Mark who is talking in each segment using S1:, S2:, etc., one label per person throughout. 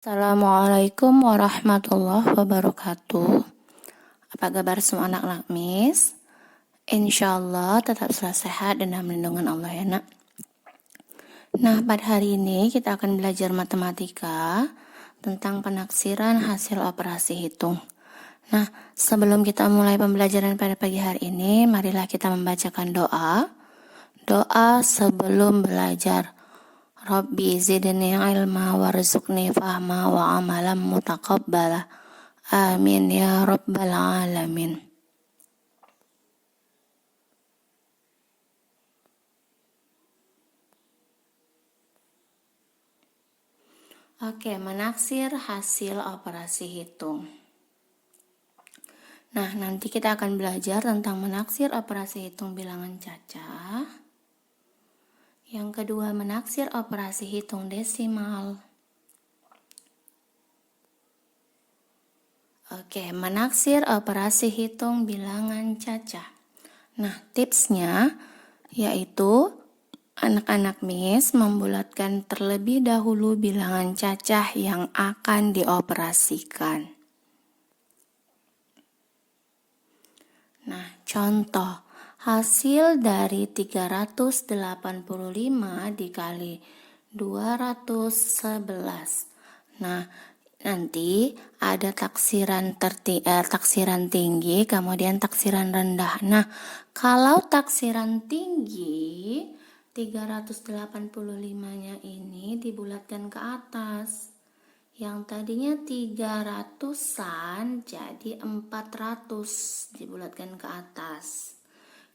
S1: Assalamualaikum warahmatullahi wabarakatuh. Apa kabar semua anak-anak Miss? Insyaallah tetap selalu sehat dan dalam lindungan Allah ya nak. Nah, pada hari ini kita akan belajar matematika tentang penaksiran hasil operasi hitung. Nah, sebelum kita mulai pembelajaran pada pagi hari ini, marilah kita membacakan doa. Doa sebelum belajar. Rabbi zidni ilma warzuqni fahma wa amalan mutaqabbala. Amin ya rabbal alamin. Oke, menaksir hasil operasi hitung. Nah, nanti kita akan belajar tentang menaksir operasi hitung bilangan cacah. Yang kedua, menaksir operasi hitung desimal. Oke, menaksir operasi hitung bilangan cacah. Nah, tipsnya yaitu anak-anak Miss membulatkan terlebih dahulu bilangan cacah yang akan dioperasikan. Nah, contoh hasil dari 385 dikali 211. Nah, nanti ada taksiran tinggi, kemudian taksiran rendah. Nah, kalau taksiran tinggi 385-nya ini dibulatkan ke atas. Yang tadinya 300-an jadi 400 dibulatkan ke atas.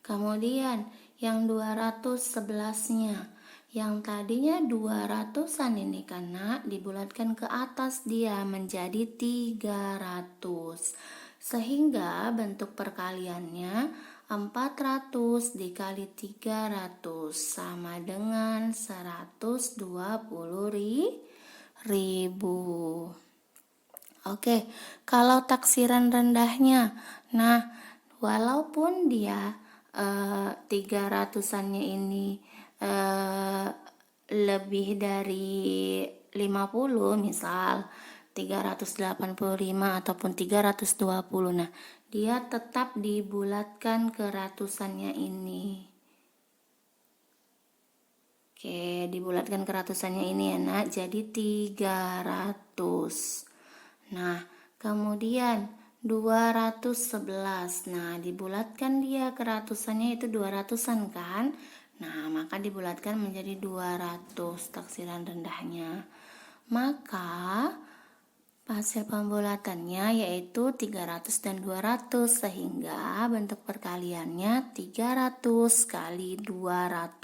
S1: Kemudian yang 211-nya yang tadinya 200-an ini karena dibulatkan ke atas dia menjadi 300. Sehingga bentuk perkaliannya 400 dikali 300 sama dengan 120.000. Oke, kalau taksiran rendahnya, nah walaupun dia 300-annya ini lebih dari 50, misal 385 ataupun 320. Nah, dia tetap dibulatkan ke ratusannya ini. Oke, dibulatkan ke ratusannya ini ya nak, jadi 300. Nah, kemudian 211. Nah, dibulatkan dia ke ratusannya itu 200-an kan? Nah, maka dibulatkan menjadi 200 taksiran rendahnya. Maka hasil pembulatannya yaitu 300 dan 200 sehingga bentuk perkaliannya 300 kali 200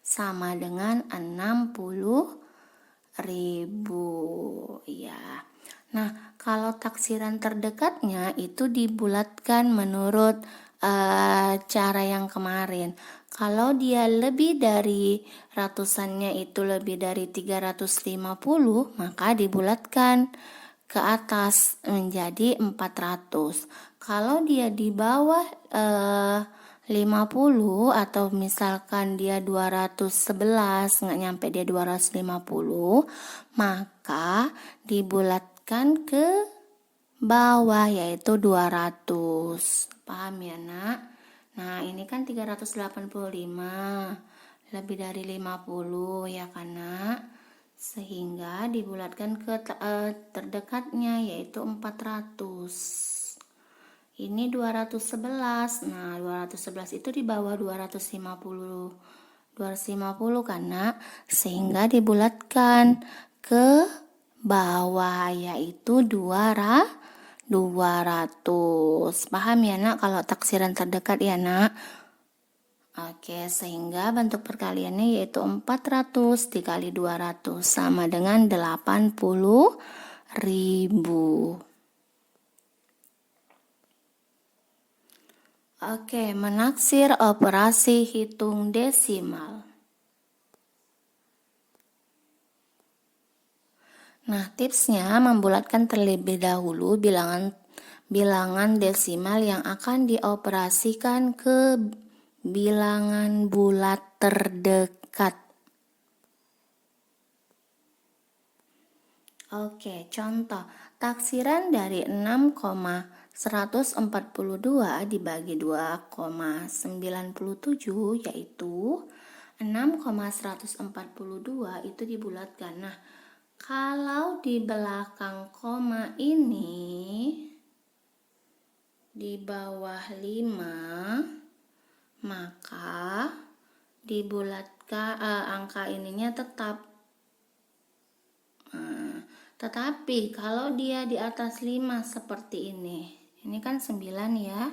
S1: sama dengan 60.000 ya. Nah, kalau taksiran terdekatnya itu dibulatkan menurut cara yang kemarin. Kalau dia lebih dari ratusannya itu lebih dari 350, maka dibulatkan ke atas menjadi 400. Kalau dia di bawah 50 atau misalkan dia 211, nggak nyampe dia 250, maka dibulatkan ke bawah yaitu 200. Paham ya nak? Nah, ini kan 385 lebih dari 50 ya kan nak? Sehingga dibulatkan ke terdekatnya yaitu 400. Ini 211. Nah, 211 itu di bawah 250 karena sehingga dibulatkan ke bawah yaitu 200. Paham ya nak kalau taksiran terdekat ya nak? Oke, sehingga bentuk perkaliannya yaitu 400 dikali 200 sama dengan 80.000. Oke, menaksir operasi hitung desimal. Nah, tipsnya membulatkan terlebih dahulu bilangan desimal yang akan dioperasikan ke bilangan bulat terdekat. Oke, contoh. Taksiran dari 6,142 dibagi 2,97 yaitu 6,142 itu dibulatkan. Nah, kalau di belakang koma ini di bawah 5, maka dibulatkan angka ininya tetap. Tetapi kalau dia di atas 5 seperti ini kan 9 ya,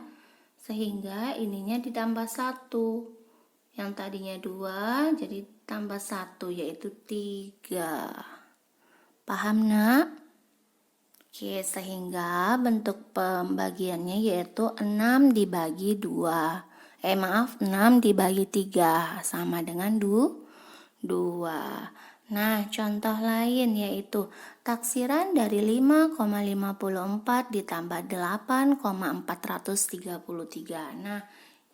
S1: sehingga ininya ditambah 1. Yang tadinya 2 jadi tambah 1 yaitu 3. Paham nak? Oke, sehingga bentuk pembagiannya yaitu 6 dibagi 2. 6 dibagi 3 sama dengan 2. Nah, contoh lain yaitu taksiran dari 5,54 ditambah 8,433. Nah,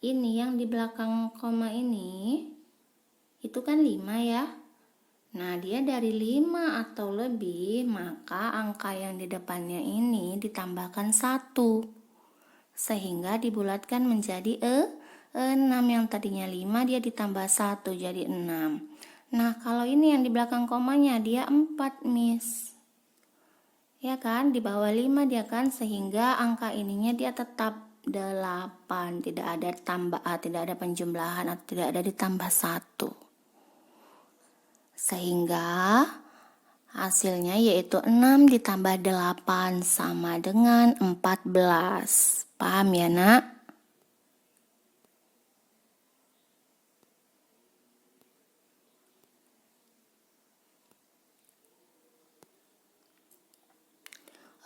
S1: ini yang di belakang koma ini itu kan 5 ya. Nah, dia dari 5 atau lebih, maka angka yang di depannya ini ditambahkan 1. Sehingga dibulatkan menjadi 6. Yang tadinya 5 dia ditambah 1 jadi 6. Nah, kalau ini yang di belakang komanya dia 4, Miss. Ya kan, di bawah 5 dia kan, sehingga angka ininya dia tetap 8, tidak ada tidak ada penjumlahan atau tidak ada ditambah 1. Sehingga hasilnya yaitu 6 ditambah 8 sama dengan 14. Paham ya, Nak?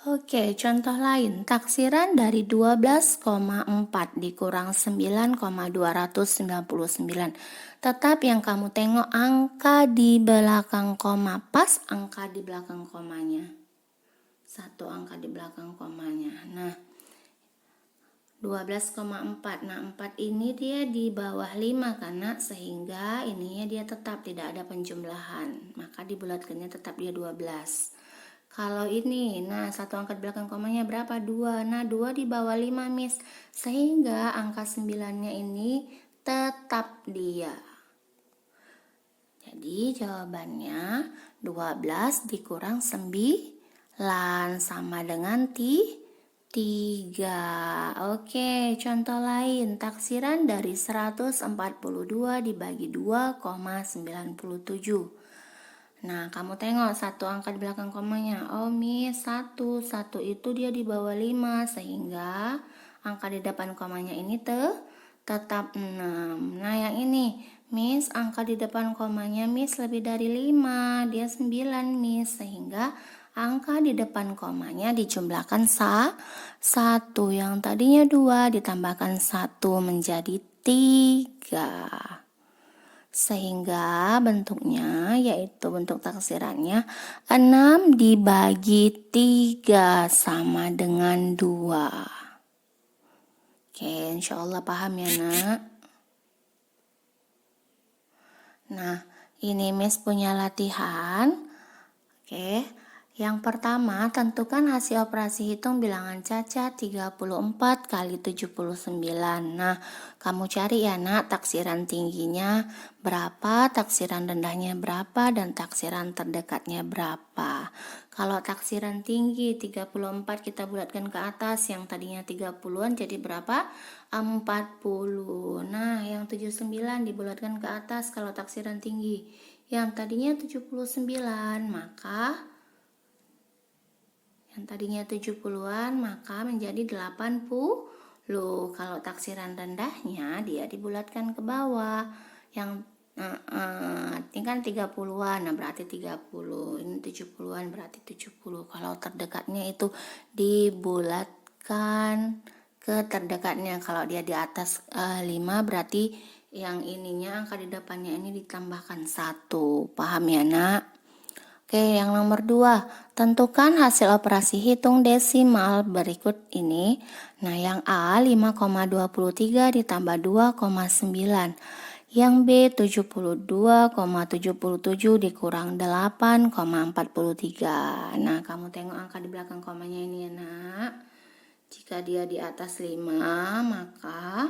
S1: Oke, contoh lain. Taksiran dari 12,4 dikurang 9,299. Tetap yang kamu tengok angka di belakang koma, pas angka di belakang komanya. 1 angka di belakang komanya. Nah, 12,4. Nah, 4 ini dia di bawah 5 karena sehingga ininya dia tetap tidak ada penjumlahan. Maka dibulatkannya tetap dia 12. Kalau ini, nah 1 angka di belakang komanya berapa? 2. Nah, 2 di bawah 5, Miss. Sehingga angka 9-nya ini tetap dia. Jadi jawabannya 12 dikurang 9 sama dengan 3. Oke, contoh lain. Taksiran dari 142 dibagi 2,97. Nah, kamu tengok 1 angka di belakang komanya. Oh, Miss, 1 itu dia di bawah 5, sehingga angka di depan komanya ini tetap 6. Nah, yang ini, Miss, angka di depan komanya Miss lebih dari 5, dia 9, Miss, sehingga angka di depan komanya dijumlahkan 1. Yang tadinya 2 ditambahkan 1 menjadi 3. Sehingga bentuknya yaitu bentuk taksirannya 6 dibagi 3 sama dengan 2. Oke, insya Allah paham ya, Nak. Nah, ini Miss punya latihan. Oke, yang pertama tentukan hasil operasi hitung bilangan cacat 34 kali 79. Nah, kamu cari ya, Nak, taksiran tingginya berapa, taksiran rendahnya berapa, dan taksiran terdekatnya berapa. Kalau taksiran tinggi 34 kita bulatkan ke atas, yang tadinya 30-an jadi berapa? 40. Nah, yang 79 dibulatkan ke atas kalau taksiran tinggi. Yang tadinya 79, maka yang tadinya 70-an maka menjadi 80. Kalau taksiran rendahnya dia dibulatkan ke bawah. Yang ini kan 30-an, nah berarti 30. Ini 70-an berarti 70. Kalau terdekatnya itu dibulatkan ke terdekatnya. Kalau dia di atas 5 berarti yang ininya angka di depannya ini ditambahkan 1. Paham ya, Nak? Oke, yang nomor 2, tentukan hasil operasi hitung desimal berikut ini. Nah, yang A 5,23 ditambah 2,9. Yang B 72,77 dikurang 8,43. Nah, kamu tengok angka di belakang komanya ini ya nak. Jika dia di atas 5, maka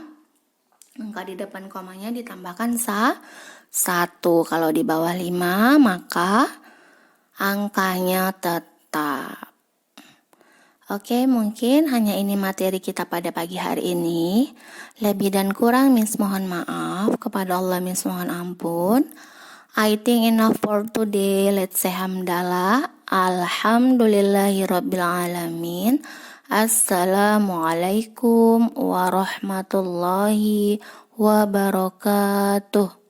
S1: angka di depan komanya ditambahkan 1. Kalau di bawah 5, maka angkanya tetap. Oke, mungkin hanya ini materi kita pada pagi hari ini. Lebih dan kurang Miss mohon maaf. Kepada Allah Miss mohon ampun. I think enough for today. Let's say hamdalah. Alhamdulillahirabbil alamin. Assalamualaikum warahmatullahi wabarakatuh.